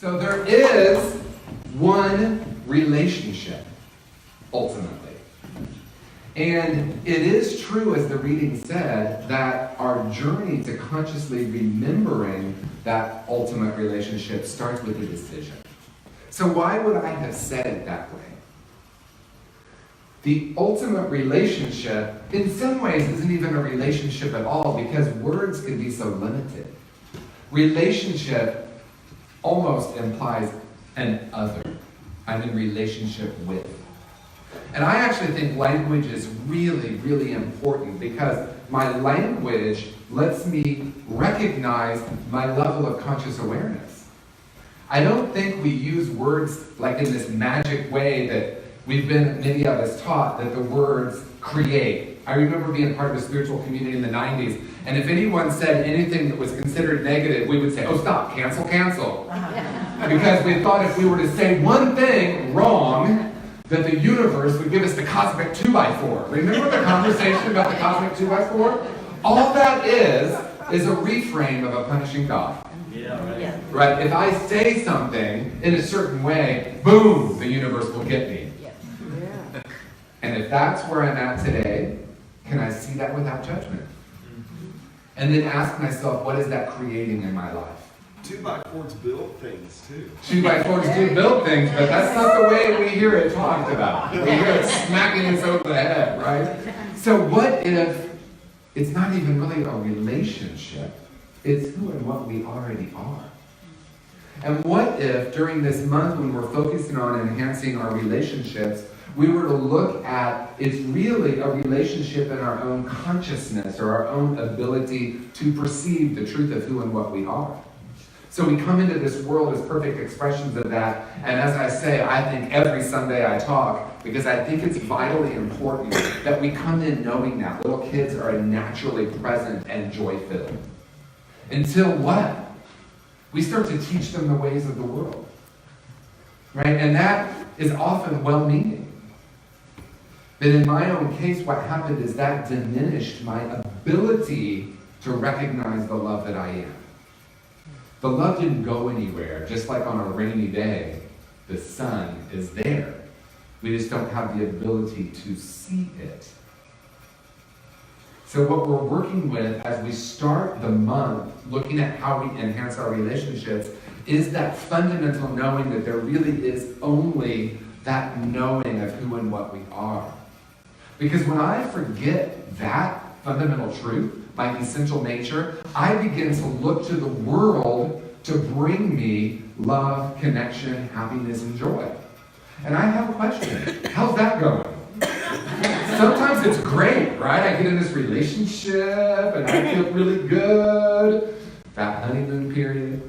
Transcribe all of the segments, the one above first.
So there is one relationship, ultimately. And it is true, as the reading said, that our journey to consciously remembering that ultimate relationship starts with a decision. So why would I have said it that way? The ultimate relationship, in some ways, isn't even a relationship at all, because words can be so limited. Relationship almost implies an other. I'm in relationship with. And I actually think language is really, really important, because my language lets me recognize my level of conscious awareness. I don't think we use words like in this magic way that many of us taught, that the words create. I remember being part of a spiritual community in the 90s, and if anyone said anything that was considered negative, we would say, oh, stop, cancel, cancel. Because we thought if we were to say one thing wrong, that the universe would give us the cosmic 2x4. Remember the conversation about the cosmic 2x4? All that is a reframe of a punishing God. Yeah, right. Yeah. Right? If I say something in a certain way, boom, the universe will get me. Yeah. And if that's where I'm at today, can I see that without judgment? And then ask myself, what is that creating in my life? 2x4s build things too. 2x4s do build things, but that's not the way we hear it talked about. We hear it smacking us over the head, right? So what if it's not even really a relationship, it's who and what we already are? And what if during this month when we're focusing on enhancing our relationships, we were to look at it's really a relationship in our own consciousness or our own ability to perceive the truth of who and what we are. So we come into this world as perfect expressions of that, and as I say, I think every Sunday I talk, because I think it's vitally important that we come in knowing that little kids are naturally present and joy-filled. Until what? We start to teach them the ways of the world. Right? And that is often well-meaning. But in my own case, what happened is that diminished my ability to recognize the love that I am. The love didn't go anywhere. Just like on a rainy day, the sun is there. We just don't have the ability to see it. So what we're working with as we start the month, looking at how we enhance our relationships, is that fundamental knowing that there really is only that knowing of who and what we are. Because when I forget that fundamental truth, my essential nature, I begin to look to the world to bring me love, connection, happiness, and joy. And I have a question. How's that going? Sometimes it's great, right? I get in this relationship and I feel really good. That honeymoon period.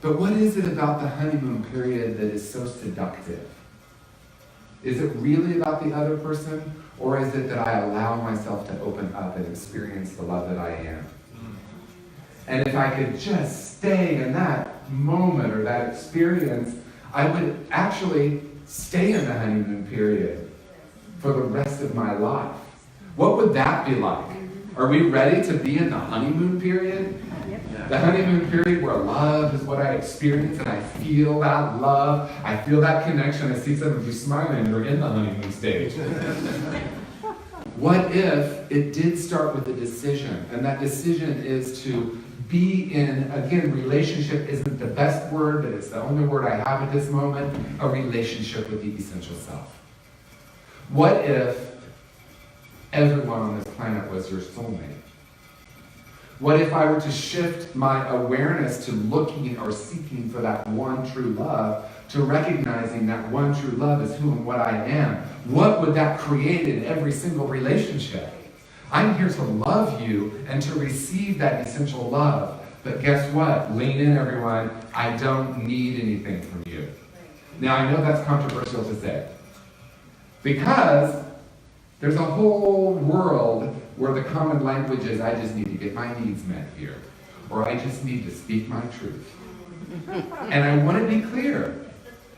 But what is it about the honeymoon period that is so seductive? Is it really about the other person? Or is it that I allow myself to open up and experience the love that I am? And if I could just stay in that moment or that experience, I would actually stay in the honeymoon period for the rest of my life. What would that be like? Are we ready to be in the honeymoon period? The honeymoon period where love is what I experience and I feel that love. I feel that connection. I see some of you smiling. You're in the honeymoon stage. What if it did start with a decision? And that decision is to be in, again, relationship isn't the best word, but it's the only word I have at this moment, a relationship with the essential self. What if everyone on this planet was your soulmate? What if I were to shift my awareness to looking or seeking for that one true love, to recognizing that one true love is who and what I am? What would that create in every single relationship? I'm here to love you and to receive that essential love. But guess what? Lean in, everyone. I don't need anything from you. Now, I know that's controversial to say, because there's a whole world where the common language is, I just need to get my needs met here. Or I just need to speak my truth. And I want to be clear.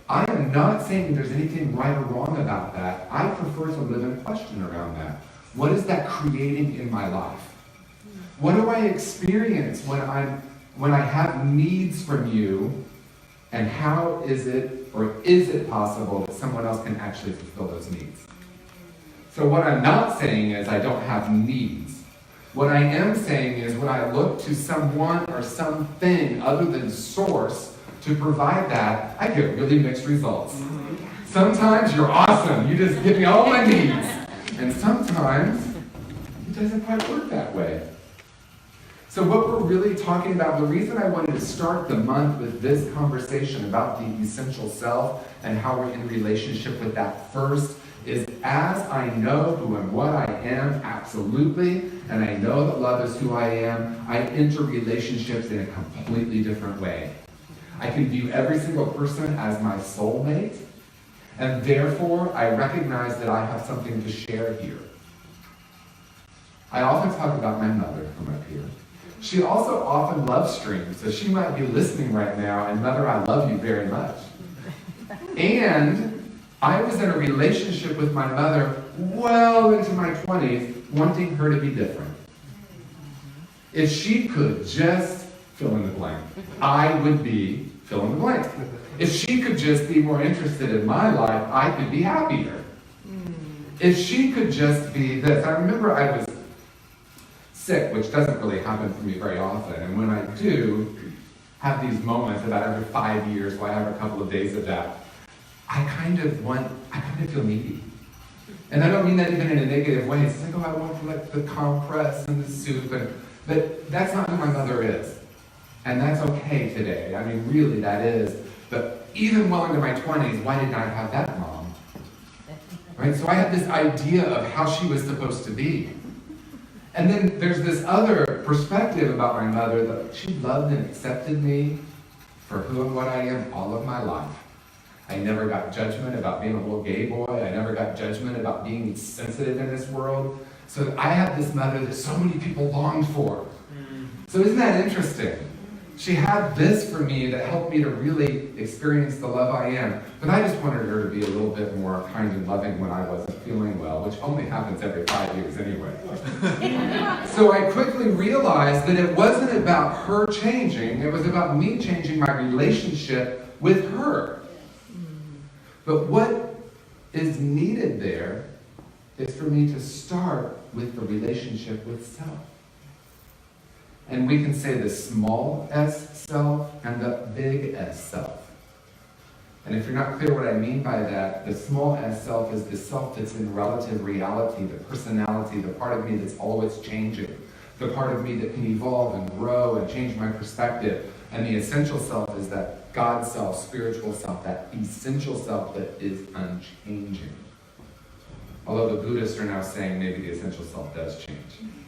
I am not saying there's anything right or wrong about that. I prefer to live in question around that. What is that creating in my life? What do I experience when I'm when I have needs from you, and how is it possible that someone else can actually fulfill those needs? So what I'm not saying is I don't have needs. What I am saying is when I look to someone or something other than source to provide that, I get really mixed results. Sometimes you're awesome. You just give me all my needs. And sometimes it doesn't quite work that way. So what we're really talking about, the reason I wanted to start the month with this conversation about the essential self and how we're in relationship with that first, is as I know who and what I am, absolutely, and I know that love is who I am, I enter relationships in a completely different way. I can view every single person as my soulmate, and therefore I recognize that I have something to share here. I often talk about my mother from up here. She also often love streams, so she might be listening right now, and Mother, I love you very much. And I was in a relationship with my mother well into my 20s, wanting her to be different. If she could just fill in the blank, I would be fill in the blank. If she could just be more interested in my life, I could be happier. If she could just be this. I remember I was sick, which doesn't really happen for me very often. And when I do have these moments about every 5 years, where I have a couple of days of that, I kind of feel needy. And I don't mean that even in a negative way. It's like, oh, I want like the compress and the soup. But that's not who my mother is. And that's okay today. I mean, really, that is. But even well into my 20s, why didn't I have that mom? Right? So I had this idea of how she was supposed to be. And then there's this other perspective about my mother, that she loved and accepted me for who and what I am all of my life. I never got judgment about being a little gay boy. I never got judgment about being sensitive in this world. So I had this mother that so many people longed for. So isn't that interesting? She had this for me that helped me to really experience the love I am. But I just wanted her to be a little bit more kind and loving when I wasn't feeling well, which only happens every 5 years anyway. So I quickly realized that it wasn't about her changing. It was about me changing my relationship with her. But what is needed there is for me to start with the relationship with self. And we can say the small s self and the big S self. And if you're not clear what I mean by that, the small s self is the self that's in relative reality, the personality, the part of me that's always changing, the part of me that can evolve and grow and change my perspective. And the essential self is that God self, spiritual self, that essential self that is unchanging. Although the Buddhists are now saying maybe the essential self does change.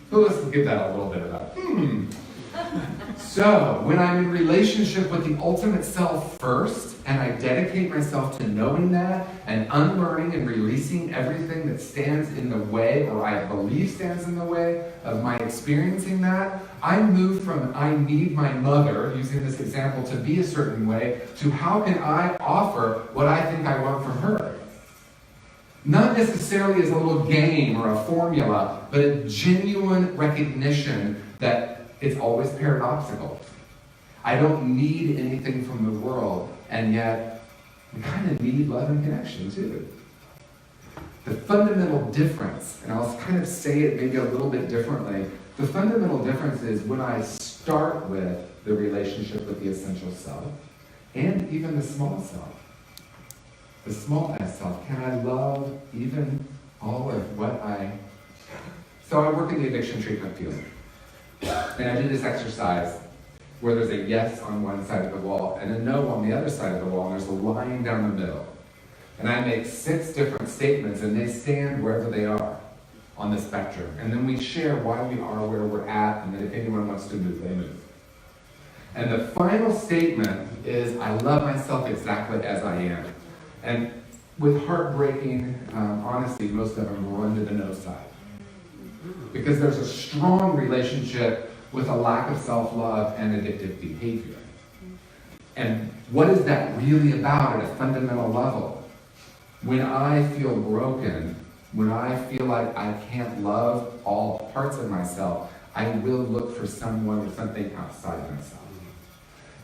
So let's give that a little bit of a So, when I'm in relationship with the ultimate self first, and I dedicate myself to knowing that, and unlearning and releasing everything that stands in the way, or I believe stands in the way of my experiencing that, I move from I need my mother, using this example, to be a certain way, to how can I offer what I think I want from her. Not necessarily as a little game or a formula, but a genuine recognition that it's always paradoxical. I don't need anything from the world, and yet we kind of need love and connection too. The fundamental difference, and I'll kind of say it maybe a little bit differently, the fundamental difference is when I start with the relationship with the essential self, and even the small self. The small s self. Can I love even all of what So I work in the addiction treatment field. And I do this exercise where there's a yes on one side of the wall and a no on the other side of the wall, and there's a line down the middle. And I make 6 different statements, and they stand wherever they are on the spectrum. And then we share why we are where we're at, and then if anyone wants to move, they move. And the final statement is, I love myself exactly as I am. And with heartbreaking honesty, most of them run to the no side. Because there's a strong relationship with a lack of self-love and addictive behavior. And what is that really about at a fundamental level? When I feel broken, when I feel like I can't love all parts of myself, I will look for someone or something outside myself.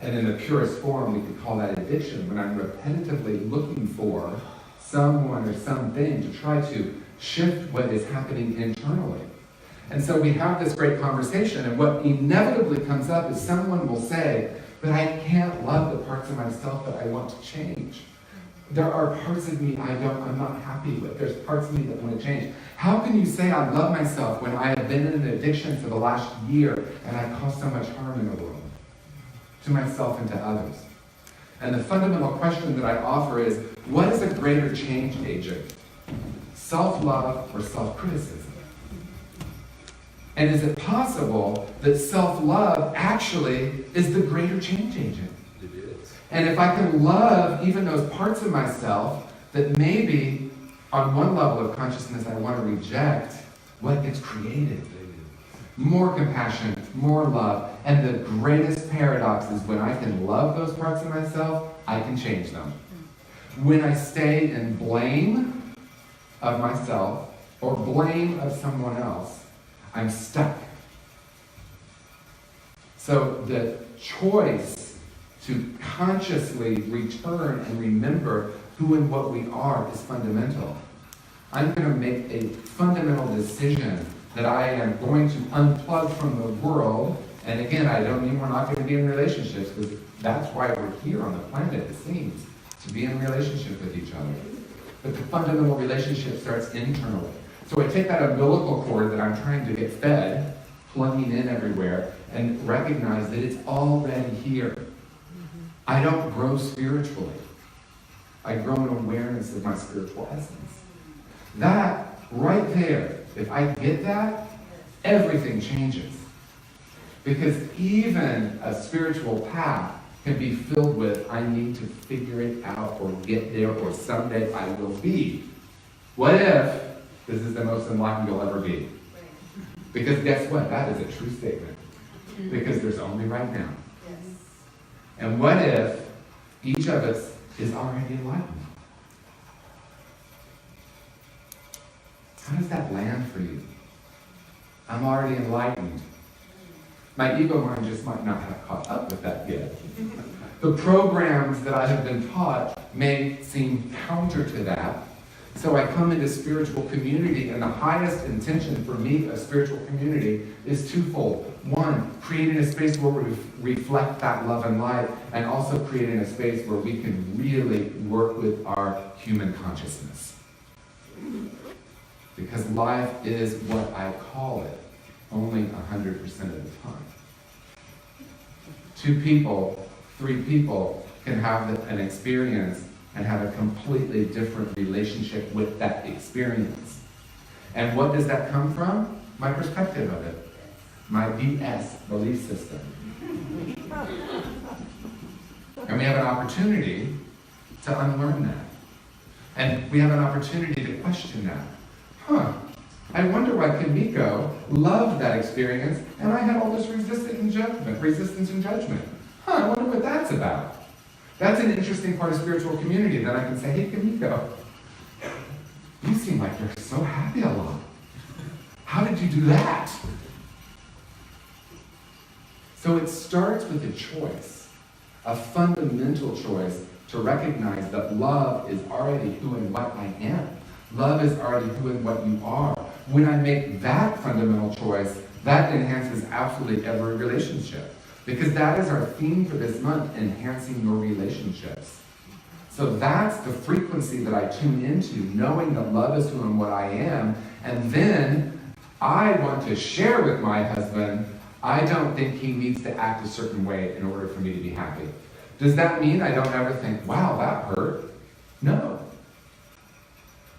And in the purest form, we could call that addiction, when I'm repetitively looking for someone or something to try to shift what is happening internally. And so we have this great conversation, and what inevitably comes up is someone will say, but I can't love the parts of myself that I want to change. There are parts of me I'm not happy with. There's parts of me that want to change. How can you say I love myself when I have been in an addiction for the last year and I cause so much harm in the world? To myself and to others. And the fundamental question that I offer is, what is a greater change agent? Self-love or self-criticism? And is it possible that self-love actually is the greater change agent? It is. And if I can love even those parts of myself that maybe on one level of consciousness I want to reject, what gets created? More compassion, more love. And the greatest paradox is when I can love those parts of myself, I can change them. When I stay in blame of myself or blame of someone else, I'm stuck. So the choice to consciously return and remember who and what we are is fundamental. I'm going to make a fundamental decision that I am going to unplug from the world. And again, I don't mean we're not going to be in relationships, because that's why we're here on the planet, it seems, to be in relationship with each other. But the fundamental relationship starts internally. So I take that umbilical cord that I'm trying to get fed, plugging in everywhere, and recognize that it's already here. I don't grow spiritually. I grow in awareness of my spiritual essence. That right there, if I get that, everything changes. Because even a spiritual path can be filled with, I need to figure it out or get there, or someday I will be. What if this is the most enlightened you'll ever be? Because guess what? That is a true statement. Because there's only right now. And what if each of us is already enlightened? How does that land for you? I'm already enlightened. My ego mind just might not have caught up with that yet. The programs that I have been taught may seem counter to that. So I come into spiritual community, and the highest intention for me of spiritual community is twofold. One, creating a space where we reflect that love and light, and also creating a space where we can really work with our human consciousness. Because life is what I call it, only 100% of the time. 2 people, 3 people can have an experience and have a completely different relationship with that experience. And what does that come from? My perspective of it. My BS belief system. And we have an opportunity to unlearn that. And we have an opportunity to question that. I wonder why Kimiko loved that experience and I had all this resistance and judgment. I wonder what that's about. That's an interesting part of spiritual community that I can say, hey Kimiko, you seem like you're so happy a lot. How did you do that? So it starts with a choice, a fundamental choice to recognize that love is already who and what I am. Love is already who and what you are. When I make that fundamental choice, that enhances absolutely every relationship. Because that is our theme for this month, enhancing your relationships. So that's the frequency that I tune into, knowing that love is who and what I am. And then I want to share with my husband, I don't think he needs to act a certain way in order for me to be happy. Does that mean I don't ever think, wow, that hurt? No.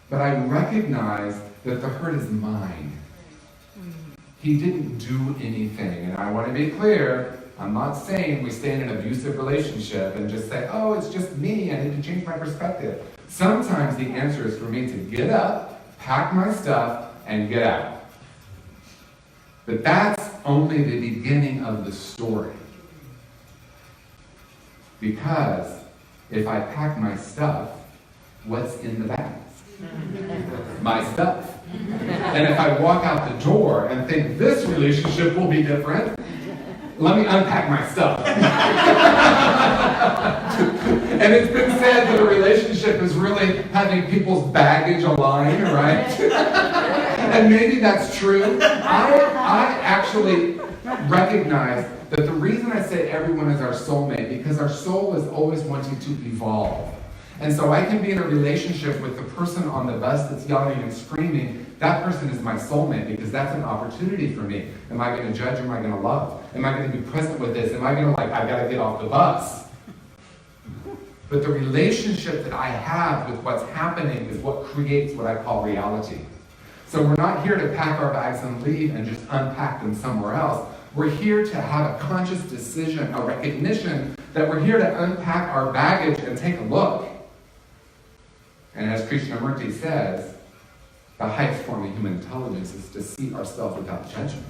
But I recognize that the hurt is mine. He didn't do anything. And I want to be clear, I'm not saying we stay in an abusive relationship and just say, oh, it's just me, I need to change my perspective. Sometimes the answer is for me to get up, pack my stuff, and get out. But that's only the beginning of the story. Because if I pack my stuff, what's in the bag? My stuff. And if I walk out the door and think this relationship will be different, let me unpack my stuff. And it's been said that a relationship is really having people's baggage align, right? And maybe that's true. I actually recognize that the reason I say everyone is our soulmate, because our soul is always wanting to evolve. And so I can be in a relationship with the person on the bus that's yelling and screaming. That person is my soulmate because that's an opportunity for me. Am I going to judge or am I going to love? Am I going to be present with this? Am I going to I got to get off the bus? But the relationship that I have with what's happening is what creates what I call reality. So we're not here to pack our bags and leave and just unpack them somewhere else. We're here to have a conscious decision, a recognition that we're here to unpack our baggage and take a look. And as Krishnamurti says, the highest form of human intelligence is to see ourselves without judgment.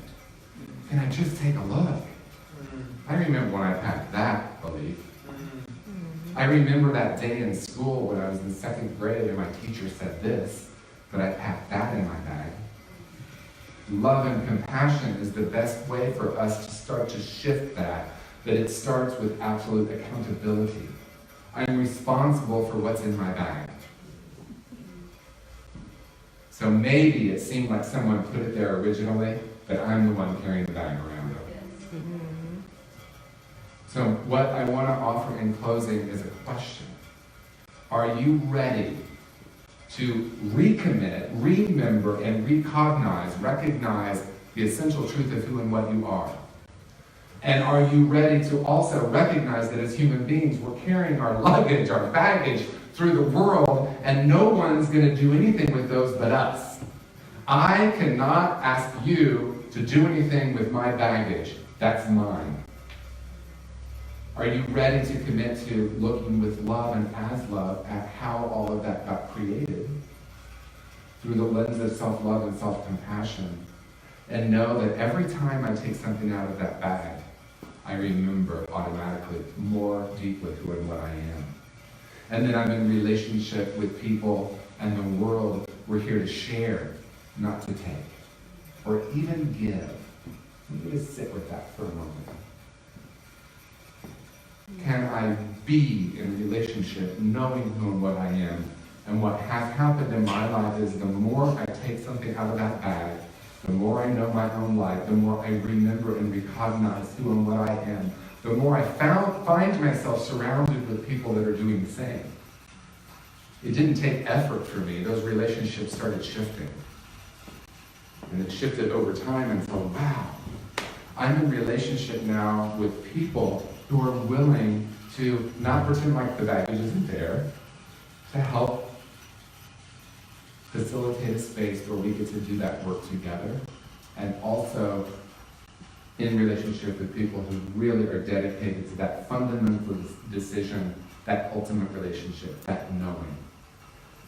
Can I just take a look? I remember when I packed that belief. I remember that day in school when I was in 2nd grade and my teacher said this, but I packed that in my bag. Love and compassion is the best way for us to start to shift that it starts with absolute accountability. I'm responsible for what's in my bag. So maybe it seemed like someone put it there originally, but I'm the one carrying the bag around. So what I want to offer in closing is a question. Are you ready to recommit, remember, and recognize the essential truth of who and what you are? And are you ready to also recognize that as human beings, we're carrying our luggage, our baggage through the world, and no one's going to do anything with those but us. I cannot ask you to do anything with my baggage. That's mine. Are you ready to commit to looking with love and as love at how all of that got created through the lens of self-love and self-compassion, and know that every time I take something out of that bag, I remember automatically more deeply who and what I am. And then I'm in relationship with people and the world. We're here to share, not to take, or even give. Let me just sit with that for a moment. Can I be in relationship knowing who and what I am? And what has happened in my life is the more I take something out of that bag, the more I know my own life, the more I remember and recognize who and what I am, the more I find myself surrounded with people that are doing the same. It didn't take effort for me. Those relationships started shifting. And it shifted over time until, wow, I'm in relationship now with people who are willing to not pretend like the baggage isn't there, to help facilitate a space where we get to do that work together, and also in relationship with people who really are dedicated to that fundamental decision, that ultimate relationship, that knowing.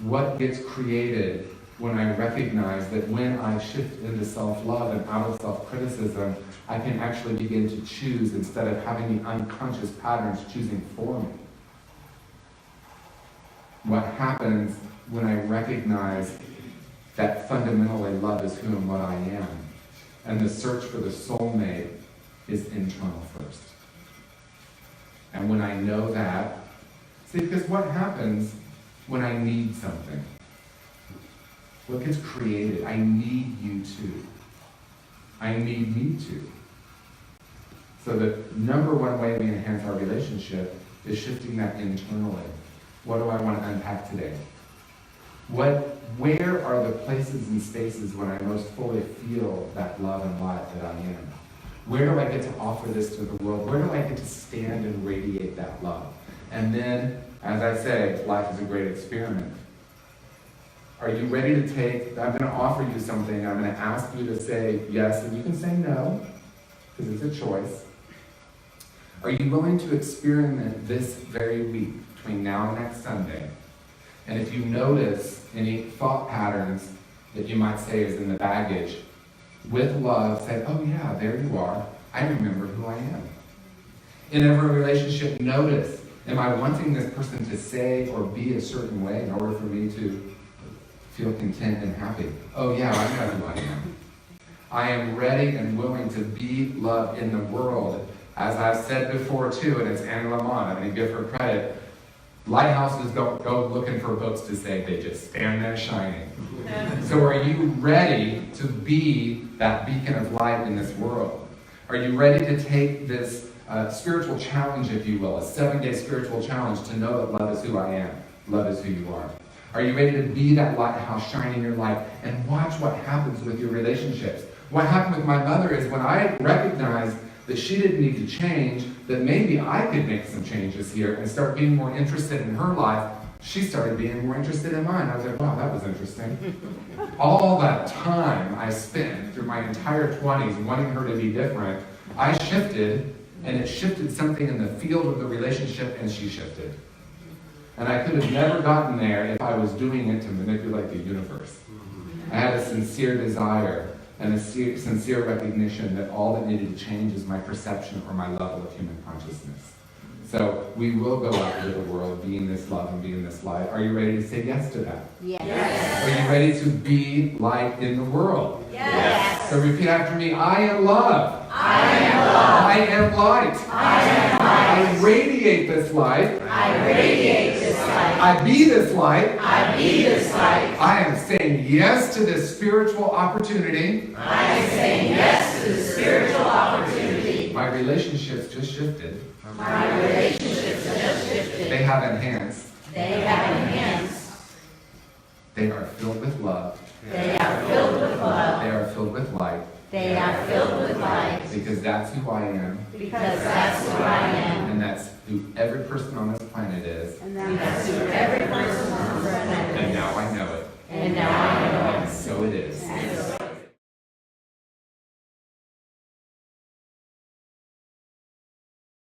What gets created when I recognize that when I shift into self-love and out of self-criticism, I can actually begin to choose instead of having the unconscious patterns choosing for me. What happens when I recognize that fundamentally love is who and what I am, and the search for the soulmate is internal first. And when I know that, see, because what happens when I need something? What gets created? I need you to. I need me to. So the number one way we enhance our relationship is shifting that internally. What do I want to unpack today? Where are the places and spaces when I most fully feel that love and light that I am? Where do I get to offer this to the world? Where do I get to stand and radiate that love? And then, as I say, life is a great experiment. Are you ready to take, I'm going to offer you something, I'm going to ask you to say yes, and you can say no, because it's a choice. Are you willing to experiment this very week, between now and next Sunday? And if you notice any thought patterns that you might say is in the baggage, with love, say, oh yeah, there you are. I remember who I am. In every relationship, notice, am I wanting this person to say or be a certain way in order for me to feel content and happy? Oh yeah, I know who I am. I am ready and willing to be love in the world As I've said before too, and it's Anne Lamont, I'm going to give her credit, lighthouses don't go looking for boats to save, they just stand there shining. So are you ready to be that beacon of light in this world? Are you ready to take this spiritual challenge, if you will, a 7-day spiritual challenge to know that love is who I am, love is who you are? Are you ready to be that lighthouse shining your light and watch what happens with your relationships? What happened with my mother is when I recognized that she didn't need to change, that maybe I could make some changes here and start being more interested in her life, she started being more interested in mine. I was like, wow, that was interesting. All that time I spent through my entire 20s wanting her to be different, I shifted, and it shifted something in the field of the relationship, and she shifted. And I could have never gotten there if I was doing it to manipulate the universe. I had a sincere desire and a sincere recognition that all that needed to change is my perception or my level of human consciousness. So we will go out into the world being this love and being this light. Are you ready to say yes to that? Yes. Are you ready to be light in the world? Yes. So repeat after me, I am love. I am love. I am light. I am light. I radiate this light. I radiate this light. I be this light. I be this light. I am saying yes to this spiritual opportunity. I am saying yes to the spiritual opportunity. My relationships just shifted. My relationships just shifted. They have enhanced. They have enhanced. They are filled with love. They are filled with love. They are filled with light. They are filled with light. Because that's who I am. Because that's who I am. And that's who every person on this planet is. And that's who every person on the planet is. And now I know it. And now I know it. And so it is. And so